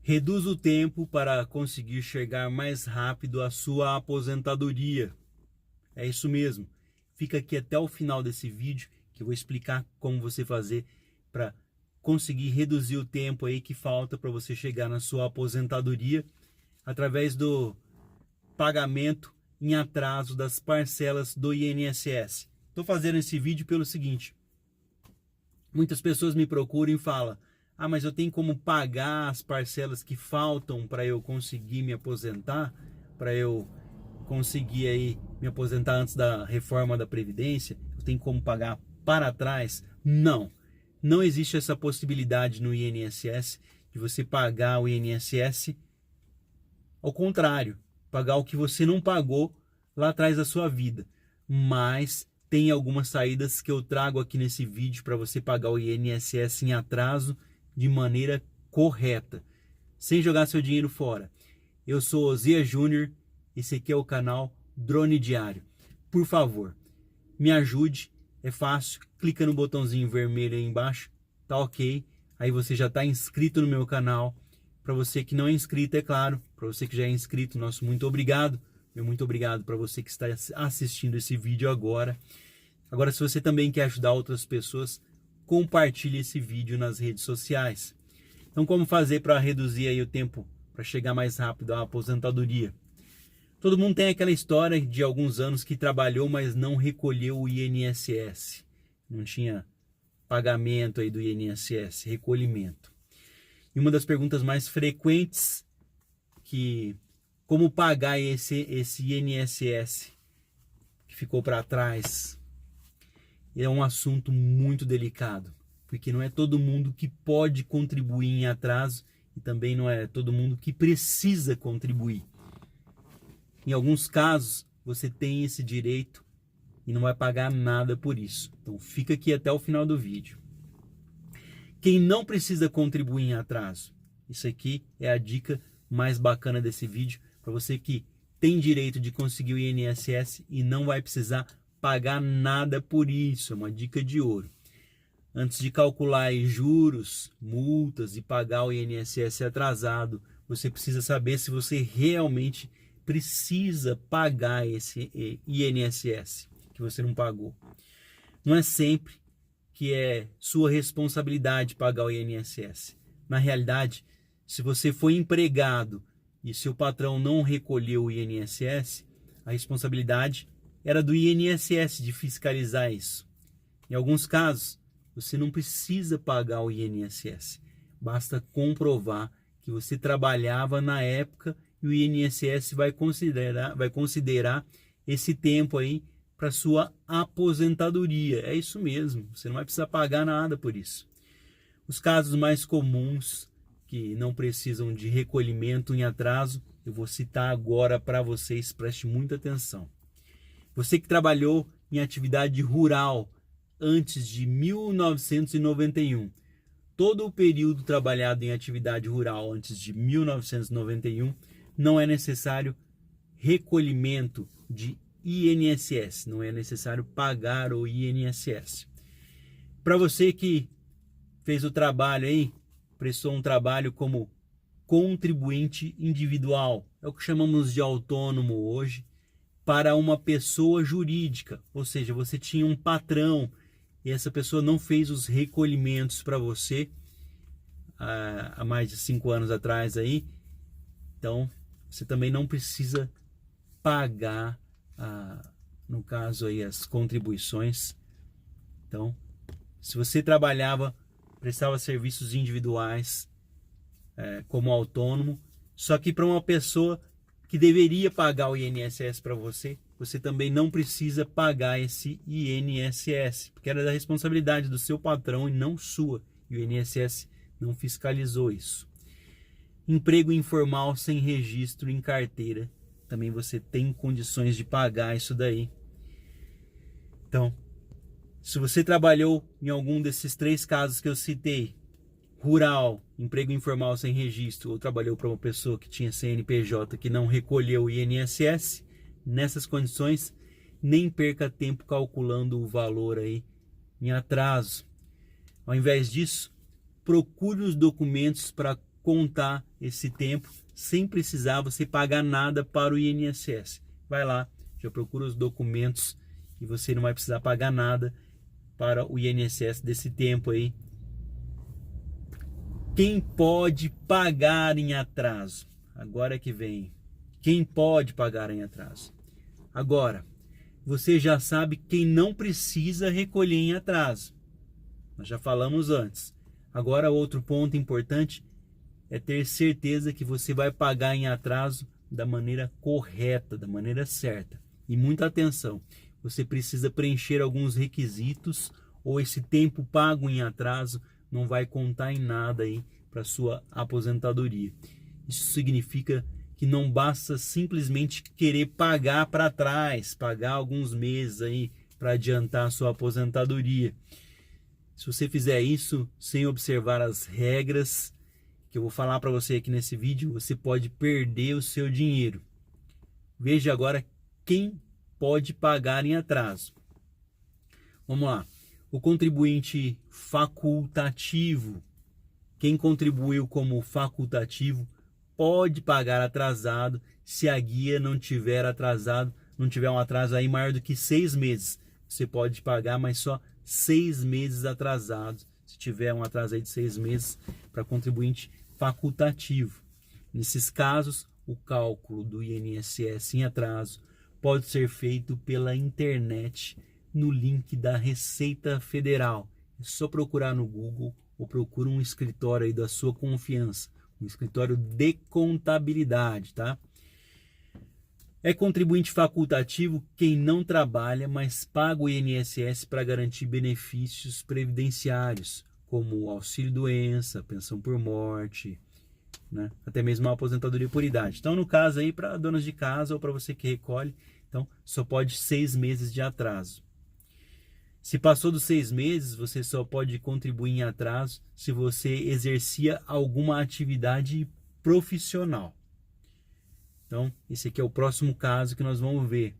Reduz o tempo para conseguir chegar mais rápido à sua aposentadoria. É isso mesmo. Fica aqui até o final desse vídeo que eu vou explicar como você fazer para conseguir reduzir o tempo aí que falta para você chegar na sua aposentadoria através do pagamento em atraso das parcelas do INSS. Estou fazendo esse vídeo pelo seguinte: muitas pessoas me procuram e falam: ah, mas eu tenho como pagar as parcelas que faltam para eu conseguir me aposentar, para eu conseguir aí me aposentar antes da reforma da Previdência? Eu tenho como pagar para trás? Não, não existe essa possibilidade no INSS de você pagar o INSS. Ao contrário, pagar o que você não pagou lá atrás da sua vida. Mas tem algumas saídas que eu trago aqui nesse vídeo para você pagar o INSS em atraso de maneira correta, sem jogar seu dinheiro fora. Eu sou Osias Júnior, esse aqui é o canal Drone Diário. Por favor, me ajude, é fácil, clica no botãozinho vermelho aí embaixo, tá ok, aí você já está inscrito no meu canal. Para você que não é inscrito, é claro, para você que já é inscrito, nosso muito obrigado. Meu muito obrigado para você que está assistindo esse vídeo agora. Agora, se você também quer ajudar outras pessoas, compartilhe esse vídeo nas redes sociais. Então, como fazer para reduzir aí o tempo para chegar mais rápido à aposentadoria? Todo mundo tem aquela história de alguns anos que trabalhou, mas não recolheu o INSS. Não tinha pagamento aí do INSS, recolhimento. E uma das perguntas mais frequentes como pagar esse INSS que ficou para trás, é um assunto muito delicado, porque não é todo mundo que pode contribuir em atraso e também não é todo mundo que precisa contribuir. Em alguns casos, você tem esse direito e não vai pagar nada por isso. Então fica aqui até o final do vídeo. Quem não precisa contribuir em atraso, isso aqui é a dica mais bacana desse vídeo, para você que tem direito de conseguir o INSS e não vai precisar pagar nada por isso. É uma dica de ouro. Antes de calcular juros, multas e pagar o INSS atrasado, você precisa saber se você realmente precisa pagar esse INSS que você não pagou. Não é sempre que é sua responsabilidade pagar o INSS. Na realidade, se você foi empregado e seu patrão não recolheu o INSS, a responsabilidade era do INSS de fiscalizar isso. Em alguns casos, você não precisa pagar o INSS. Basta comprovar que você trabalhava na época e o INSS vai considerar esse tempo aí para sua aposentadoria. É isso mesmo, você não vai precisar pagar nada por isso. Os casos mais comuns que não precisam de recolhimento em atraso, eu vou citar agora para vocês, preste muita atenção. Você que trabalhou em atividade rural antes de 1991, todo o período trabalhado em atividade rural antes de 1991, não é necessário recolhimento de INSS, não é necessário pagar o INSS. Para você que fez o trabalho aí, prestou um trabalho como contribuinte individual, é o que chamamos de autônomo hoje, para uma pessoa jurídica, ou seja, você tinha um patrão e essa pessoa não fez os recolhimentos para você há mais de 5 anos atrás aí, então você também não precisa pagar, no caso aí, as contribuições. Então, se você trabalhava, prestava serviços individuais como autônomo, só que para uma pessoa que deveria pagar o INSS para você, você também não precisa pagar esse INSS, porque era da responsabilidade do seu patrão e não sua, e o INSS não fiscalizou isso. Emprego informal sem registro em carteira, também você tem condições de pagar isso daí. Então, se você trabalhou em algum desses 3 casos que eu citei, rural, emprego informal sem registro, ou trabalhou para uma pessoa que tinha CNPJ que não recolheu o INSS, nessas condições, nem perca tempo calculando o valor aí em atraso. Ao invés disso, procure os documentos para contar esse tempo sem precisar você pagar nada para o INSS. Vai lá, já procura os documentos e você não vai precisar pagar nada para o INSS desse tempo aí. Quem pode pagar em atraso? Agora é que vem. Quem pode pagar em atraso? Agora, você já sabe quem não precisa recolher em atraso. Nós já falamos antes. Agora, outro ponto importante é ter certeza que você vai pagar em atraso da maneira correta, da maneira certa. E muita atenção, você precisa preencher alguns requisitos ou esse tempo pago em atraso não vai contar em nada aí para sua aposentadoria. Isso significa que não basta simplesmente querer pagar para trás, pagar alguns meses aí para adiantar a sua aposentadoria. Se você fizer isso sem observar as regras que eu vou falar para você aqui nesse vídeo, você pode perder o seu dinheiro. Veja agora quem pode pagar em atraso. Vamos lá. O contribuinte facultativo. Quem contribuiu como facultativo pode pagar atrasado se a guia não tiver um atraso aí maior do que 6 meses. Você pode pagar, mas só 6 meses atrasados. Se tiver um atraso aí de 6 meses para contribuinte facultativo. Nesses casos, o cálculo do INSS em atraso pode ser feito pela internet no link da Receita Federal. É só procurar no Google ou procura um escritório aí da sua confiança, um escritório de contabilidade, tá? É contribuinte facultativo quem não trabalha, mas paga o INSS para garantir benefícios previdenciários, como auxílio-doença, pensão por morte, né? Até mesmo a aposentadoria por idade. Então, no caso aí, para donas de casa ou para você que recolhe, então só pode 6 meses de atraso. Se passou dos 6 meses, você só pode contribuir em atraso se você exercia alguma atividade profissional. Então, esse aqui é o próximo caso que nós vamos ver.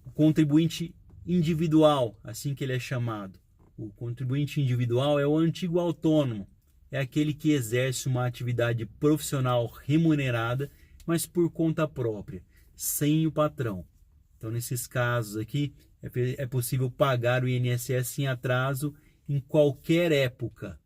O contribuinte individual, assim que ele é chamado. O contribuinte individual é o antigo autônomo. É aquele que exerce uma atividade profissional remunerada, mas por conta própria, sem o patrão. Então, nesses casos aqui, é possível pagar o INSS em atraso em qualquer época.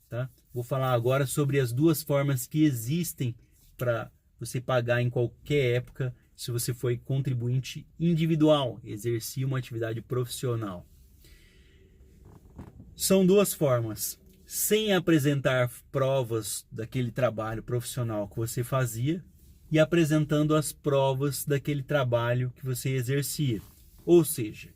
Tá? Vou falar agora sobre as duas formas que existem para você pagar em qualquer época se você foi contribuinte individual, exercia uma atividade profissional. São duas formas. Sem apresentar provas daquele trabalho profissional que você fazia e apresentando as provas daquele trabalho que você exercia. Ou seja,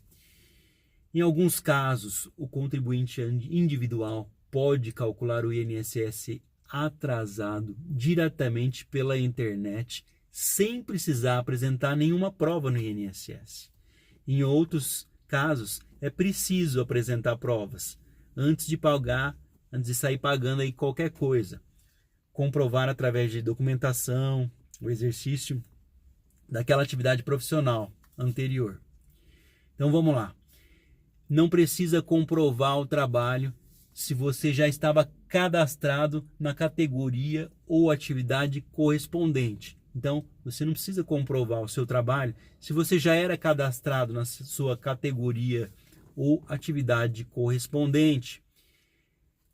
em alguns casos, o contribuinte individual pode calcular o INSS atrasado diretamente pela internet, sem precisar apresentar nenhuma prova no INSS. Em outros casos, é preciso apresentar provas antes de sair pagando aí qualquer coisa. Comprovar através de documentação o exercício daquela atividade profissional anterior. Então vamos lá. Não precisa comprovar o trabalho se você já estava cadastrado na categoria ou atividade correspondente. Então, você não precisa comprovar o seu trabalho se você já era cadastrado na sua categoria ou atividade correspondente.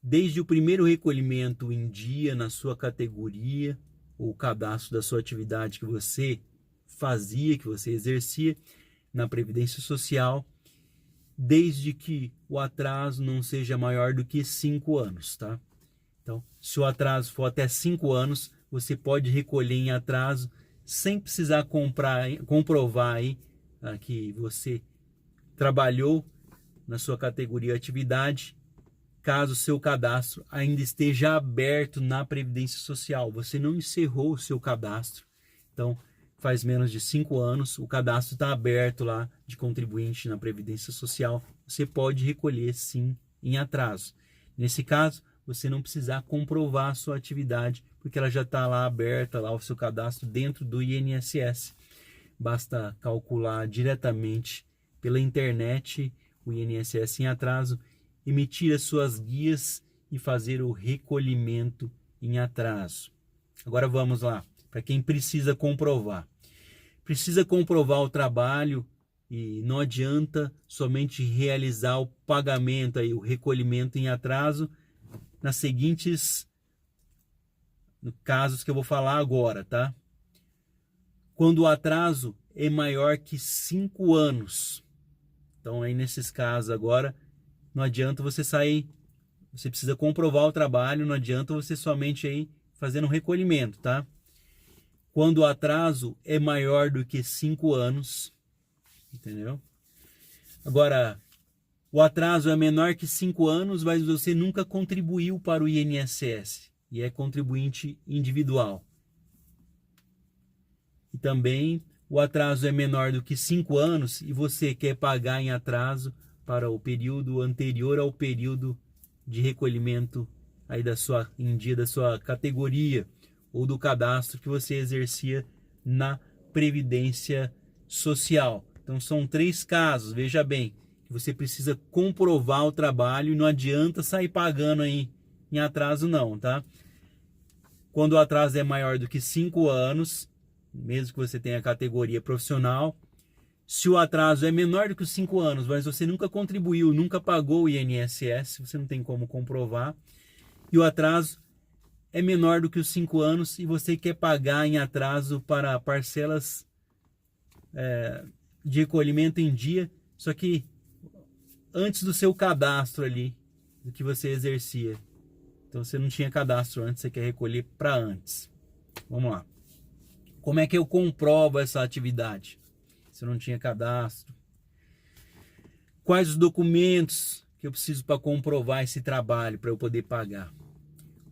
Desde o primeiro recolhimento em dia na sua categoria ou cadastro da sua atividade que você fazia, que você exercia na Previdência Social, desde que o atraso não seja maior do que 5 anos, tá? Então, se o atraso for até 5 anos, você pode recolher em atraso sem precisar comprovar aí que você trabalhou na sua categoria atividade, caso o seu cadastro ainda esteja aberto na Previdência Social. Você não encerrou o seu cadastro, então faz menos de 5 anos, o cadastro está aberto lá de contribuinte na Previdência Social, você pode recolher sim em atraso. Nesse caso, você não precisar comprovar a sua atividade, porque ela já está lá aberta, lá o seu cadastro dentro do INSS. Basta calcular diretamente pela internet o INSS em atraso, emitir as suas guias e fazer o recolhimento em atraso. Agora vamos lá, para quem precisa comprovar. Precisa comprovar o trabalho e não adianta somente realizar o pagamento, aí, o recolhimento em atraso nas seguintes casos que eu vou falar agora, tá? Quando o atraso é maior que 5 anos. Então aí nesses casos agora, não adianta você sair, você precisa comprovar o trabalho, não adianta você somente aí fazendo um recolhimento, tá? Quando o atraso é maior do que 5 anos, entendeu? Agora, o atraso é menor que 5 anos, mas você nunca contribuiu para o INSS e é contribuinte individual. E também o atraso é menor do que 5 anos e você quer pagar em atraso para o período anterior ao período de recolhimento aí em dia da sua categoria ou do cadastro que você exercia na Previdência Social. Então são 3 casos, veja bem, que você precisa comprovar o trabalho e não adianta sair pagando aí em atraso não, tá? Quando o atraso é maior do que 5 anos, mesmo que você tenha categoria profissional, se o atraso é menor do que os 5 anos, mas você nunca contribuiu, nunca pagou o INSS, você não tem como comprovar, e o atraso é menor do que os 5 anos e você quer pagar em atraso para parcelas de recolhimento em dia, só que antes do seu cadastro ali, do que você exercia. Então você não tinha cadastro antes, você quer recolher para antes. Vamos lá. Como é que eu comprovo essa atividade? Se eu não tinha cadastro. Quais os documentos que eu preciso para comprovar esse trabalho, para eu poder pagar?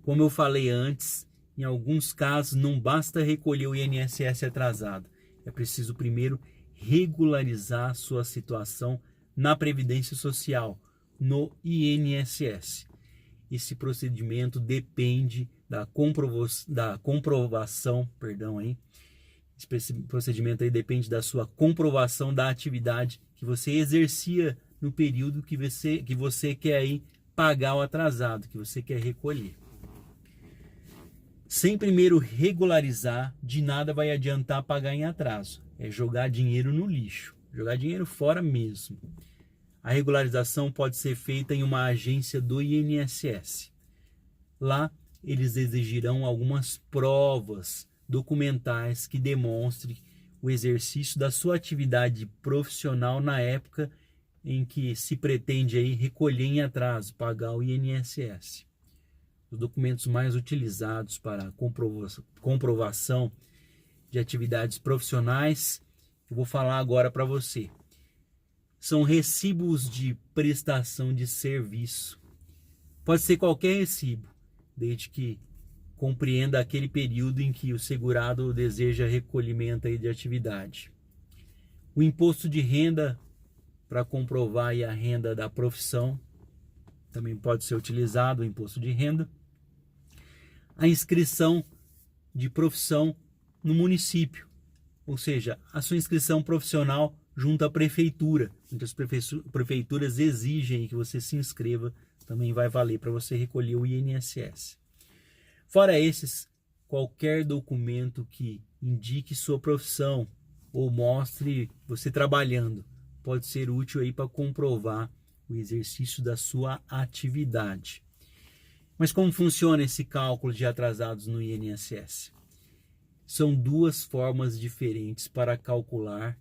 Como eu falei antes, em alguns casos não basta recolher o INSS atrasado. É preciso primeiro regularizar a sua situação na Previdência Social, no INSS. Esse procedimento depende da comprovação, esse procedimento aí depende da sua comprovação da atividade que você exercia no período que você quer aí pagar o atrasado, que você quer recolher. Sem primeiro regularizar, de nada vai adiantar pagar em atraso. É jogar dinheiro no lixo, jogar dinheiro fora mesmo. A regularização pode ser feita em uma agência do INSS. Lá, eles exigirão algumas provas documentais que demonstrem o exercício da sua atividade profissional na época em que se pretende aí recolher em atraso, pagar o INSS. Os documentos mais utilizados para comprovação de atividades profissionais, eu vou falar agora para você. São recibos de prestação de serviço. Pode ser qualquer recibo, desde que compreenda aquele período em que o segurado deseja recolhimento aí de atividade. O imposto de renda, para comprovar aí a renda da profissão, também pode ser utilizado o imposto de renda. A inscrição de profissão no município, ou seja, a sua inscrição profissional junto à prefeitura. Muitas prefeituras exigem que você se inscreva, também vai valer para você recolher o INSS. Fora esses, qualquer documento que indique sua profissão ou mostre você trabalhando pode ser útil aí para comprovar o exercício da sua atividade. Mas como funciona esse cálculo de atrasados no INSS? São 2 formas diferentes para calcular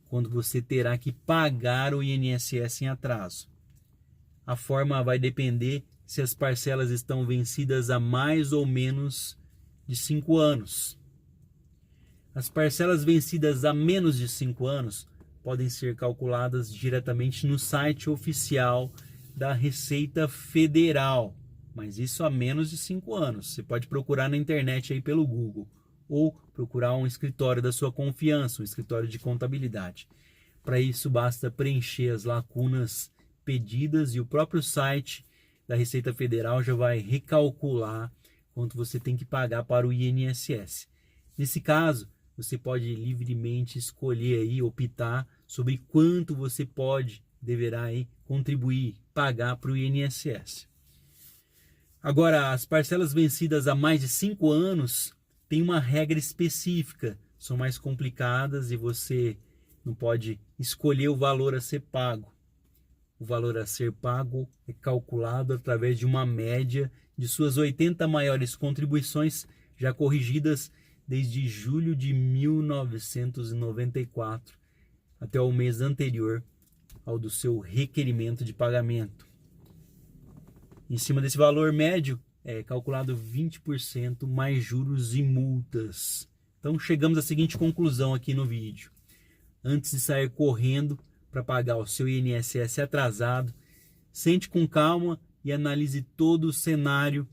quando você terá que pagar o INSS em atraso. A forma vai depender se as parcelas estão vencidas há mais ou menos de 5 anos. As parcelas vencidas há menos de 5 anos podem ser calculadas diretamente no site oficial da Receita Federal, mas isso há menos de 5 anos. Você pode procurar na internet aí pelo Google ou procurar um escritório da sua confiança, um escritório de contabilidade. Para isso basta preencher as lacunas pedidas e o próprio site da Receita Federal já vai recalcular quanto você tem que pagar para o INSS. Nesse caso, você pode livremente escolher aí, optar sobre quanto você deverá aí contribuir, pagar para o INSS. Agora, as parcelas vencidas há mais de 5 anos têm uma regra específica, são mais complicadas e você não pode escolher o valor a ser pago. O valor a ser pago é calculado através de uma média de suas 80 maiores contribuições já corrigidas desde julho de 1994 até o mês anterior ao do seu requerimento de pagamento. Em cima desse valor médio é calculado 20% mais juros e multas. Então chegamos à seguinte conclusão aqui no vídeo. Antes de sair correndo para pagar o seu INSS atrasado, sente com calma e analise todo o cenário.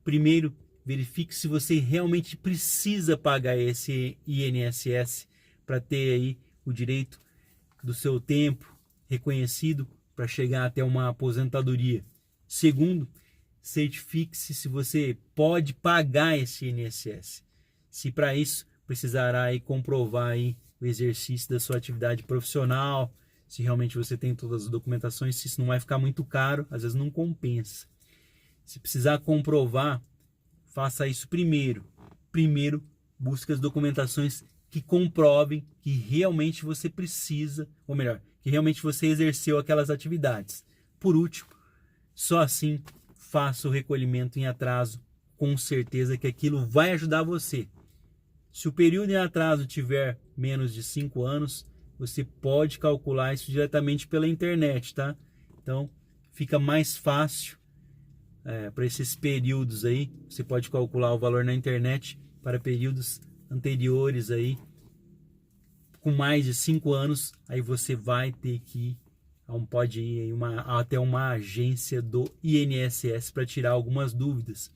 Primeiro, verifique se você realmente precisa pagar esse INSS para ter aí o direito do seu tempo reconhecido para chegar até uma aposentadoria. Segundo, certifique-se se você pode pagar esse INSS. Se para isso precisará aí comprovar aí o exercício da sua atividade profissional, se realmente você tem todas as documentações, se isso não vai ficar muito caro, às vezes não compensa. Se precisar comprovar, faça isso primeiro. Primeiro, busque as documentações que comprovem que realmente você precisa, ou melhor, que realmente você exerceu aquelas atividades. Por último, só assim faça o recolhimento em atraso, com certeza que aquilo vai ajudar você. Se o período em atraso tiver menos de 5 anos, você pode calcular isso diretamente pela internet, tá? Então, fica mais fácil para esses períodos aí. Você pode calcular o valor na internet para períodos anteriores aí, com mais de 5 anos, aí você vai ter que pode ir até uma agência do INSS para tirar algumas dúvidas.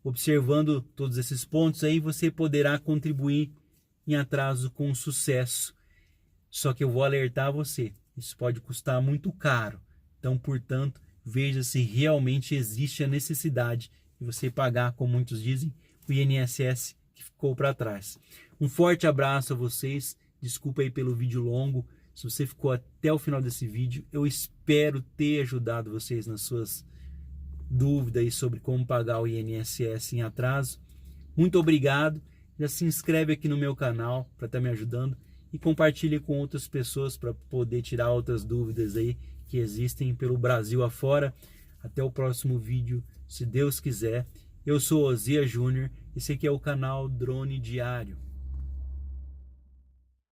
Observando todos esses pontos aí, você poderá contribuir em atraso com sucesso. Só que eu vou alertar você, isso pode custar muito caro. Então, portanto, veja se realmente existe a necessidade de você pagar, como muitos dizem, o INSS que ficou para trás. Um forte abraço a vocês, desculpa aí pelo vídeo longo. Se você ficou até o final desse vídeo, eu espero ter ajudado vocês nas suas dúvidas aí sobre como pagar o INSS em atraso. Muito obrigado, já se inscreve aqui no meu canal para estar me ajudando e compartilhe com outras pessoas para poder tirar outras dúvidas aí que existem pelo Brasil afora. Até o próximo vídeo, se Deus quiser. Eu sou Osias Júnior, esse aqui é o canal Drone Diário.